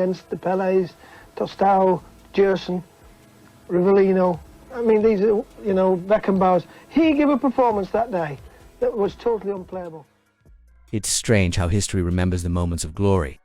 against the Pelés, Tostao, Gerson, Rivellino. I mean, these are, Beckenbauer's. He gave a performance that day that was totally unplayable. It's strange how history remembers the moments of glory,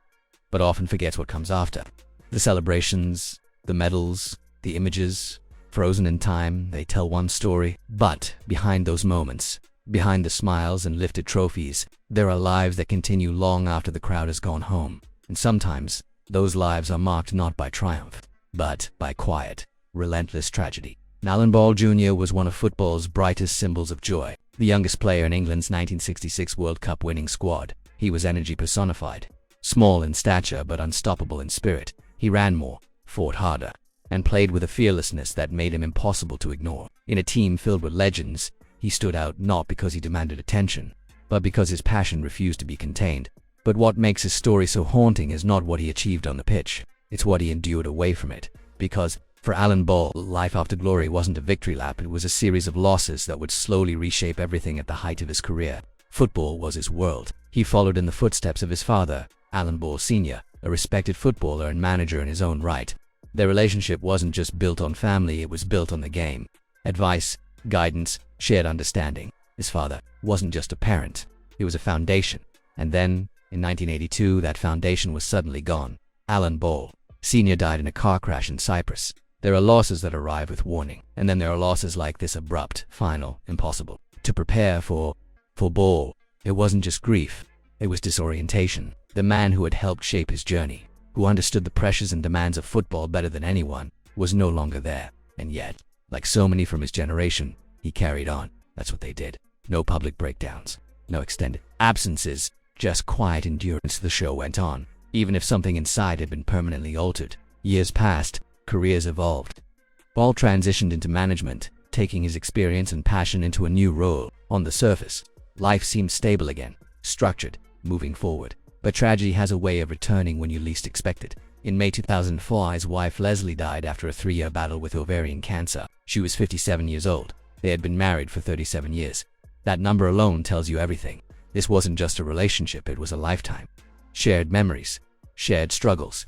but often forgets what comes after. The celebrations, the medals, the images, frozen in time, they tell one story. But behind those moments, behind the smiles and lifted trophies, there are lives that continue long after the crowd has gone home. And sometimes, those lives are marked not by triumph, but by quiet, relentless tragedy. Alan Ball Jr. was one of football's brightest symbols of joy. The youngest player in England's 1966 World Cup winning squad, he was energy personified. Small in stature but unstoppable in spirit, he ran more, fought harder, and played with a fearlessness that made him impossible to ignore. In a team filled with legends, he stood out not because he demanded attention, but because his passion refused to be contained. But what makes his story so haunting is not what he achieved on the pitch, it's what he endured away from it. Because for Alan Ball, life after glory wasn't a victory lap, it was a series of losses that would slowly reshape everything at the height of his career. Football was his world. He followed in the footsteps of his father, Alan Ball Sr., a respected footballer and manager in his own right. Their relationship wasn't just built on family, it was built on the game. Advice, guidance, shared understanding. His father wasn't just a parent, he was a foundation. And then, in 1982, that foundation was suddenly gone. Alan Ball Sr. died in a car crash in Cyprus. There are losses that arrive with warning, and then there are losses like this, abrupt, final, impossible. To prepare for Ball, it wasn't just grief, it was disorientation. The man who had helped shape his journey, who understood the pressures and demands of football better than anyone, was no longer there. And yet, like so many from his generation, he carried on. That's what they did. No public breakdowns, no extended absences, just quiet endurance. The show went on, even if something inside had been permanently altered. Years passed, careers evolved. Ball transitioned into management, taking his experience and passion into a new role. On the surface, life seemed stable again, structured, moving forward. But tragedy has a way of returning when you least expect it. In May 2004, his wife Leslie died after a 3-year battle with ovarian cancer. She was 57 years old. They had been married for 37 years. That number alone tells you everything. This wasn't just a relationship, it was a lifetime. Shared memories, shared struggles,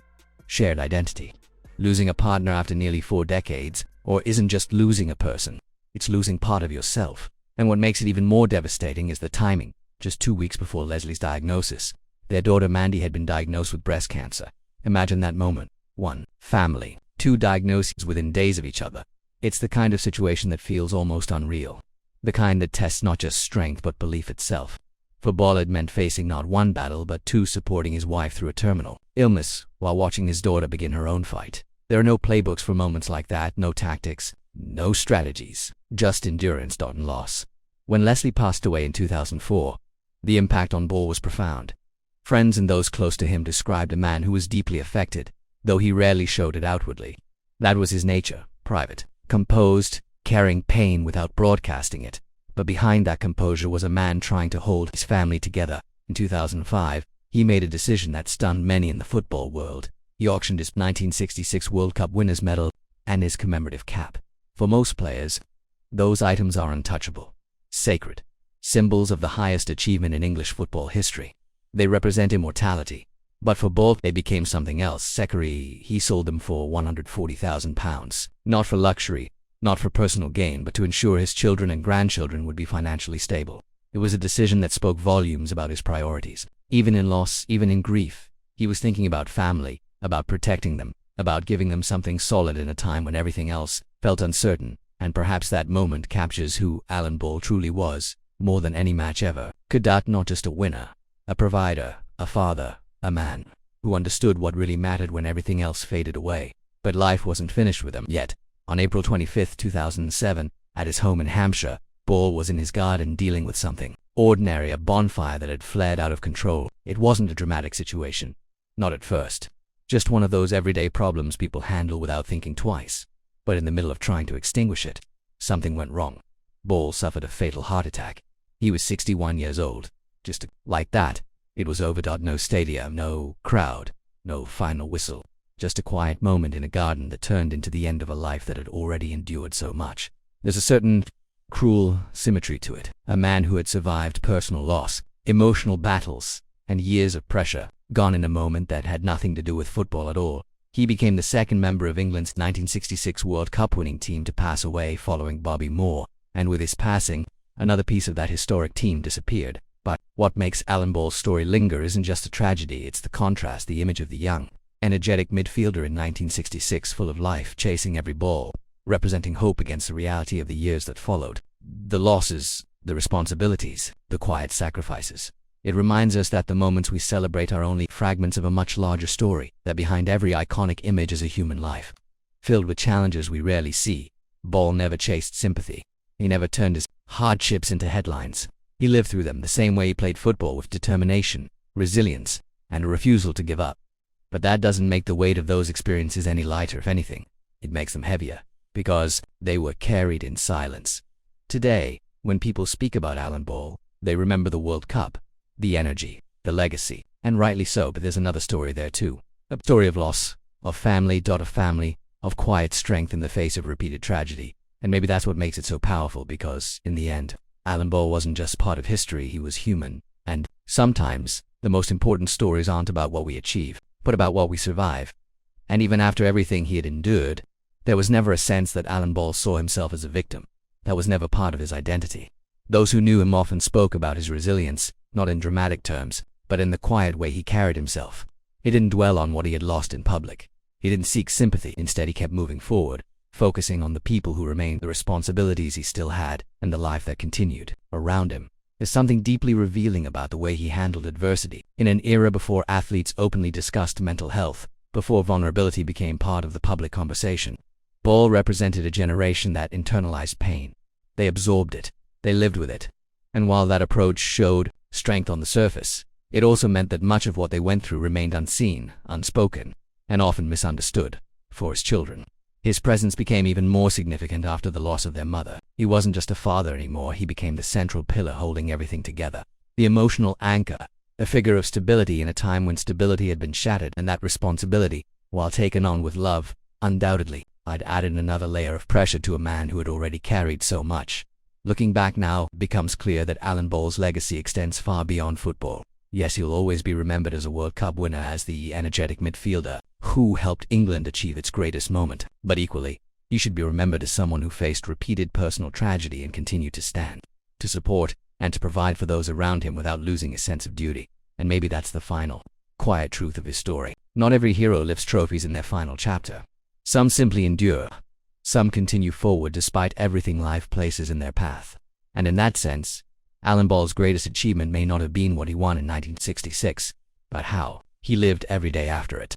shared identity. Losing a partner after nearly 4 decades, or isn't just losing a person, it's losing part of yourself. And what makes it even more devastating is the timing. Just 2 weeks before Leslie's diagnosis, their daughter Mandy had been diagnosed with breast cancer. Imagine that moment. 1. Family. 2 diagnoses within days of each other. It's the kind of situation that feels almost unreal. The kind that tests not just strength but belief itself. For Ball, it meant facing not 1 battle but 2, supporting his wife through a terminal illness while watching his daughter begin her own fight. There are no playbooks for moments like that, no tactics, no strategies, just endurance and loss. When Leslie passed away in 2004, the impact on Ball was profound. Friends and those close to him described a man who was deeply affected, though he rarely showed it outwardly. That was his nature, private, composed, carrying pain without broadcasting it. But behind that composure was a man trying to hold his family together. In 2005, he made a decision that stunned many in the football world. He auctioned his 1966 World Cup winners' medal and his commemorative cap. For most players, those items are untouchable, sacred, symbols of the highest achievement in English football history. They represent immortality. But for Ball, they became something else. Secretary, he sold them for £140,000. Not for luxury, not for personal gain, but to ensure his children and grandchildren would be financially stable. It was a decision that spoke volumes about his priorities. Even in loss, even in grief, he was thinking about family, about protecting them, about giving them something solid in a time when everything else felt uncertain. And perhaps that moment captures who Alan Ball truly was, more than any match ever. Cadet, not just a winner, a provider, a father, a man who understood what really mattered when everything else faded away. But life wasn't finished with him yet. On April 25, 2007, at his home in Hampshire, Ball was in his garden dealing with something ordinary, a bonfire that had flared out of control. It wasn't a dramatic situation. Not at first. Just one of those everyday problems people handle without thinking twice. But in the middle of trying to extinguish it, something went wrong. Ball suffered a fatal heart attack. He was 61 years old. Just like that, it was over. No stadium, no crowd, no final whistle. Just a quiet moment in a garden that turned into the end of a life that had already endured so much. There's a certain cruel symmetry to it. A man who had survived personal loss, emotional battles, and years of pressure, Gone in a moment that had nothing to do with football at all. He became the second member of England's 1966 World Cup winning team to pass away following Bobby Moore, and with his passing, another piece of that historic team disappeared. But what makes Alan Ball's story linger isn't just a tragedy, it's the contrast, the image of the young, energetic midfielder in 1966, full of life, chasing every ball, representing hope against the reality of the years that followed. The losses, the responsibilities, the quiet sacrifices. It reminds us that the moments we celebrate are only fragments of a much larger story, that behind every iconic image is a human life, filled with challenges we rarely see. Ball never chased sympathy. He never turned his hardships into headlines. He lived through them the same way he played football, with determination, resilience, and a refusal to give up. But that doesn't make the weight of those experiences any lighter. If anything, it makes them heavier, because they were carried in silence. Today, when people speak about Alan Ball, they remember the World Cup, the energy, the legacy, and rightly so, but there's another story there too. A story of loss, of family, of quiet strength in the face of repeated tragedy. And maybe that's what makes it so powerful, because, in the end, Alan Ball wasn't just part of history, he was human. And sometimes, the most important stories aren't about what we achieve, but about what we survive. And even after everything he had endured, there was never a sense that Alan Ball saw himself as a victim. That was never part of his identity. Those who knew him often spoke about his resilience, not in dramatic terms, but in the quiet way he carried himself. He didn't dwell on what he had lost in public. He didn't seek sympathy. Instead, he kept moving forward, focusing on the people who remained, the responsibilities he still had, and the life that continued around him. There's something deeply revealing about the way he handled adversity. In an era before athletes openly discussed mental health, before vulnerability became part of the public conversation, Ball represented a generation that internalized pain. They absorbed it. They lived with it. And while that approach showed strength on the surface, it also meant that much of what they went through remained unseen, unspoken, and often misunderstood. For his children, his presence became even more significant after the loss of their mother. He wasn't just a father anymore, he became the central pillar holding everything together. The emotional anchor, a figure of stability in a time when stability had been shattered, and that responsibility, while taken on with love, undoubtedly, had added another layer of pressure to a man who had already carried so much. Looking back now, it becomes clear that Alan Ball's legacy extends far beyond football. Yes, he'll always be remembered as a World Cup winner, as the energetic midfielder who helped England achieve its greatest moment. But equally, he should be remembered as someone who faced repeated personal tragedy and continued to stand, to support, and to provide for those around him without losing his sense of duty. And maybe that's the final, quiet truth of his story. Not every hero lifts trophies in their final chapter. Some simply endure. Some continue forward despite everything life places in their path. And in that sense, Alan Ball's greatest achievement may not have been what he won in 1966, but how he lived every day after it.